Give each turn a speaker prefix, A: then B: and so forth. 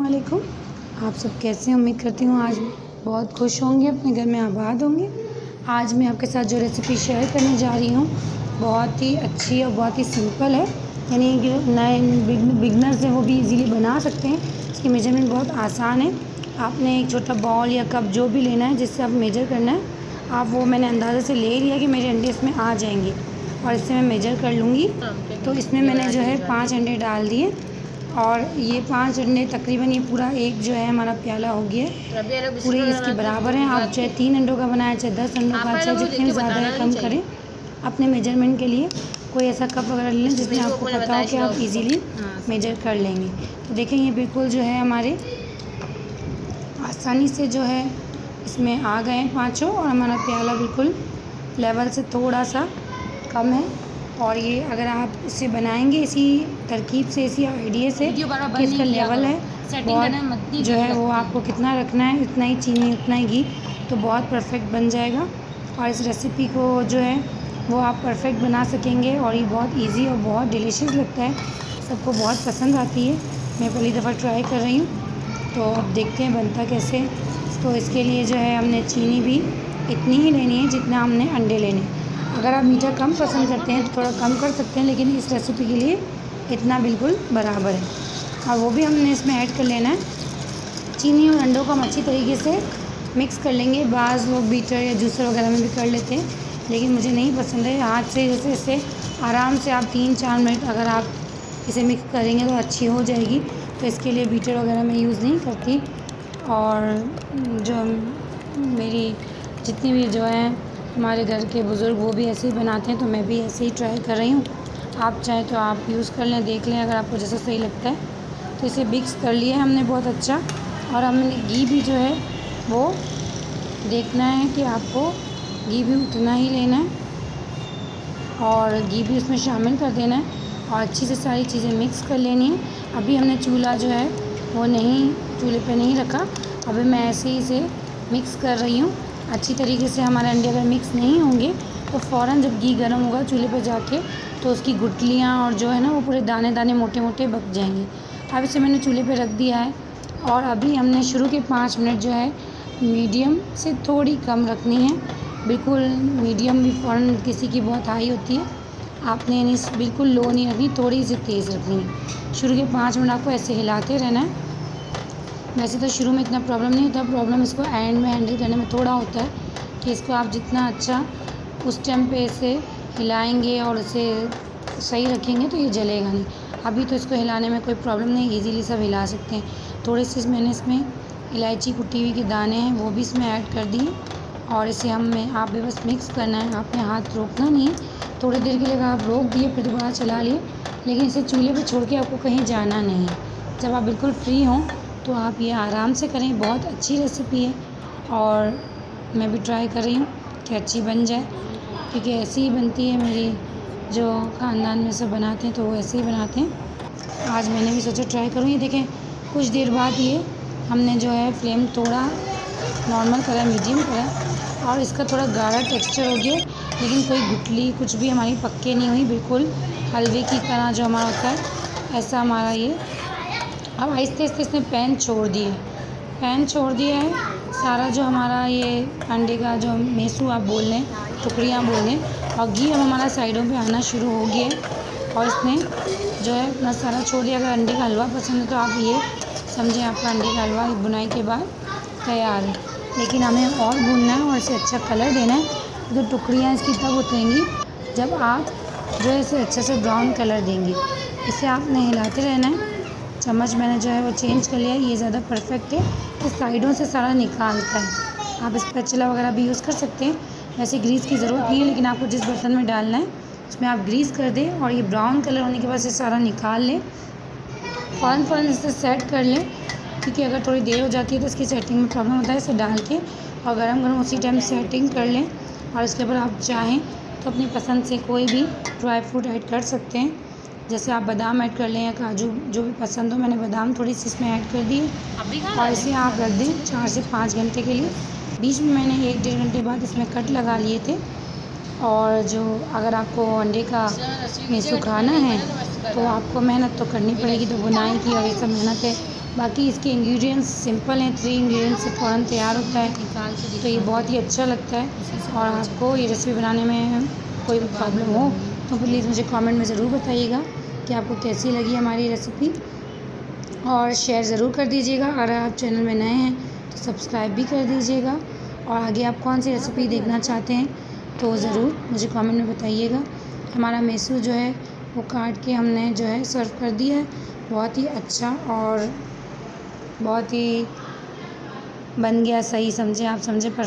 A: वालेकुम। आप सब कैसे हैं? उम्मीद करती हूँ आज बहुत खुश होंगे, अपने घर में आबाद होंगे। आज मैं आपके साथ जो रेसिपी शेयर करने जा रही हूँ बहुत ही अच्छी और बहुत ही सिंपल है, यानी कि नए बिगनर्स हैं वो भी इजीली बना सकते हैं। इसकी मेजरमेंट बहुत आसान है। आपने एक छोटा बाउल या कप जो भी लेना है जिससे आप मेजर करना है, आप वो मैंने अंदाज़े से ले लिया कि मेरे अंडे इसमें आ जाएंगे और इससे मैं मेजर कर लूँगी। तो इसमें मैंने जो है 5 अंडे डाल दिए और ये 5 अंडे तकरीबन ये पूरा एक जो है हमारा प्याला हो गया है, पूरे इसके बराबर हैं। आप चाहे 3 अंडों का बनाएं, चाहे 10 अंडों का, चाहे जितने भी ज़्यादा है कम करें अपने मेजरमेंट के लिए। कोई ऐसा कप वगैरह ले लें जिसमें आपको पता हो कि आप इजीली मेजर कर लेंगे। तो देखें ये बिल्कुल जो है हमारे आसानी से जो है इसमें आ गए हैं पाँचों और हमारा प्याला बिल्कुल लेवल से थोड़ा सा कम है। और ये अगर आप इसे बनाएंगे इसी तरकीब से, इसी आइडिया से कि इसका लेवल है बहुत जो है वो आपको कितना रखना है, इतना ही चीनी उतना ही घी, तो बहुत परफेक्ट बन जाएगा। और इस रेसिपी को जो है वो आप परफेक्ट बना सकेंगे और ये बहुत इजी और बहुत डिलीशियस लगता है, सबको बहुत पसंद आती है। मैं पहली दफ़ा ट्राई कर रही हूँ, तो अब देखते हैं बनता कैसे। तो इसके लिए जो है हमने चीनी भी इतनी ही लेनी है जितना हमने अंडे लेने हैं। अगर आप मीठा कम पसंद करते हैं तो थोड़ा कम कर सकते हैं, लेकिन इस रेसिपी के लिए इतना बिल्कुल बराबर है। और वो भी हमने इसमें ऐड कर लेना है। चीनी और अंडों को हम अच्छी तरीके से मिक्स कर लेंगे। बाज़ लोग बीटर या जूसर वगैरह में भी कर लेते हैं, लेकिन मुझे नहीं पसंद है। हाथ से जैसे इसे आराम से आप 3-4 मिनट अगर आप इसे मिक्स करेंगे तो अच्छी हो जाएगी। तो इसके लिए बीटर वगैरह मैं यूज़ नहीं करती। और जो मेरी जितनी भी जो है हमारे घर के बुज़ुर्ग वो भी ऐसे ही बनाते हैं, तो मैं भी ऐसे ही ट्राई कर रही हूँ। आप चाहें तो आप यूज़ कर लें, देख लें अगर आपको जैसा सही लगता है। तो इसे मिक्स कर लिया हमने बहुत अच्छा। और हमने घी भी जो है वो देखना है कि आपको घी भी उतना ही लेना है और घी भी उसमें शामिल कर देना है और अच्छी से सारी चीज़ें मिक्स कर लेनी है। अभी हमने चूल्हा जो है वो चूल्हे पे नहीं रखा, अभी मैं ऐसे ही इसे मिक्स कर रही हूँ अच्छी तरीके से। हमारे अंडे अगर मिक्स नहीं होंगे तो फ़ौरन जब घी गर्म होगा चूल्हे पे जाके तो उसकी गुठलियाँ और जो है ना वो पूरे दाने दाने मोटे मोटे पक जाएंगे। अब इसे मैंने चूल्हे पे रख दिया है और अभी हमने शुरू के 5 मिनट जो है मीडियम से थोड़ी कम रखनी है। बिल्कुल मीडियम भी फ़ौरन किसी की बहुत हाई होती है, आपने यानी बिल्कुल लो नहीं रखनी, थोड़ी सी तेज़ रखनी है। शुरू के 5 मिनट आपको ऐसे हिलाते रहना है। वैसे तो शुरू में इतना प्रॉब्लम नहीं होता, प्रॉब्लम इसको एंड में हैंडल करने में थोड़ा होता है कि इसको आप जितना अच्छा उस टाइम पे इसे हिलाएंगे और इसे सही रखेंगे तो ये जलेगा नहीं। अभी तो इसको हिलाने में कोई प्रॉब्लम नहीं, इजीली सब हिला सकते हैं। थोड़े से मैंने इसमें इलायची कुटी हुई के दाने हैं वो भी इसमें ऐड कर दिए और इसे आप भी बस मिक्स करना है, आपने हाथ रोकना नहीं है। थोड़ी देर के लिए आप रोक दिए फिर दोबारा चला लिए, लेकिन इसे चूल्हे पर छोड़ के आपको कहीं जाना नहीं है। जब आप बिल्कुल फ्री हों तो आप ये आराम से करें, बहुत अच्छी रेसिपी है और मैं भी ट्राई कर रही हूँ कि अच्छी बन जाए, क्योंकि ऐसी ही बनती है। मेरी जो ख़ानदान में सब बनाते हैं तो वो ऐसे ही बनाते हैं। आज मैंने भी सोचा ट्राई करूँ। ये देखें कुछ देर बाद ये हमने जो है फ्लेम थोड़ा नॉर्मल करा, मीडियम करा और इसका थोड़ा गाढ़ा टेक्सचर हो गया, लेकिन कोई गुठली कुछ भी हमारी पक्के नहीं हुई, बिल्कुल हलवे की तरह जो हमारा होता है ऐसा हमारा ये। अब आहिस्ते आहिस्ते इसने पैन छोड़ दिया है सारा जो हमारा ये अंडे का जो मेसू आप बोल लें, टुकड़ियाँ बोल लें, और घी अब हमारा साइडों पे आना शुरू हो गया है और इसने जो है अपना सारा छोड़ दिया। अगर अंडे का हलवा पसंद है तो आप ये समझें आपका अंडे का हलवा बुनाई के बाद तैयार है। लेकिन हमें और भूनना है और इसे अच्छा कलर देना है। तो टुकड़ियाँ इसकी तब उतरेंगी जब आप जो है इसे अच्छे से ब्राउन कलर देंगे। इसे आपने हिलाते रहना है। चम्मच मैंने जो है वो चेंज कर लिया है, ये ज़्यादा परफेक्ट है, तो साइडों से सारा निकालता है। आप स्पैचुला वगैरह भी यूज़ कर सकते हैं, वैसे ग्रीस की ज़रूरत नहीं है, लेकिन आपको जिस बर्तन में डालना है उसमें आप ग्रीस कर दें और ये ब्राउन कलर होने के बाद से सारा निकाल लें। फ़ौरन इसे सेट कर लें, क्योंकि अगर थोड़ी देर हो जाती है तो इसकी सेटिंग में प्रॉब्लम होता है। इसे डाल के और गरम उसी टाइम सेटिंग कर लें और इसके ऊपर आप चाहें तो अपनी पसंद से कोई भी ड्राई फ्रूट ऐड कर सकते हैं, जैसे आप बादाम ऐड कर लें या काजू, जो भी पसंद हो। मैंने बादाम थोड़ी सी इसमें ऐड कर दी और इसे आप रख दें 4 से 5 घंटे के लिए। बीच में मैंने 1-1.5 घंटे बाद इसमें कट लगा लिए थे। और जो अगर आपको अंडे का मेसू खाना है तो आपको मेहनत तो करनी पड़ेगी, तो बुनाई की और ये सब मेहनत है बाकी इसके इंग्रेडिएंट्स सिंपल हैं, 3 इंग्रेडिएंट्स से फ़ौरन तैयार होता है। तो ये बहुत ही अच्छा लगता है। और आपको ये रेसिपी बनाने में कोई भी प्रॉब्लम हो तो प्लीज़ मुझे कमेंट में ज़रूर बताइएगा कि आपको कैसी लगी हमारी रेसिपी, और शेयर ज़रूर कर दीजिएगा। अगर आप चैनल में नए हैं तो सब्सक्राइब भी कर दीजिएगा। और आगे आप कौन सी रेसिपी देखना चाहते हैं तो ज़रूर मुझे कमेंट में बताइएगा। हमारा मेसू जो है वो काट के हमने जो है सर्व कर दिया है। बहुत ही अच्छा और बहुत ही बन गया, सही समझे आप, समझे पर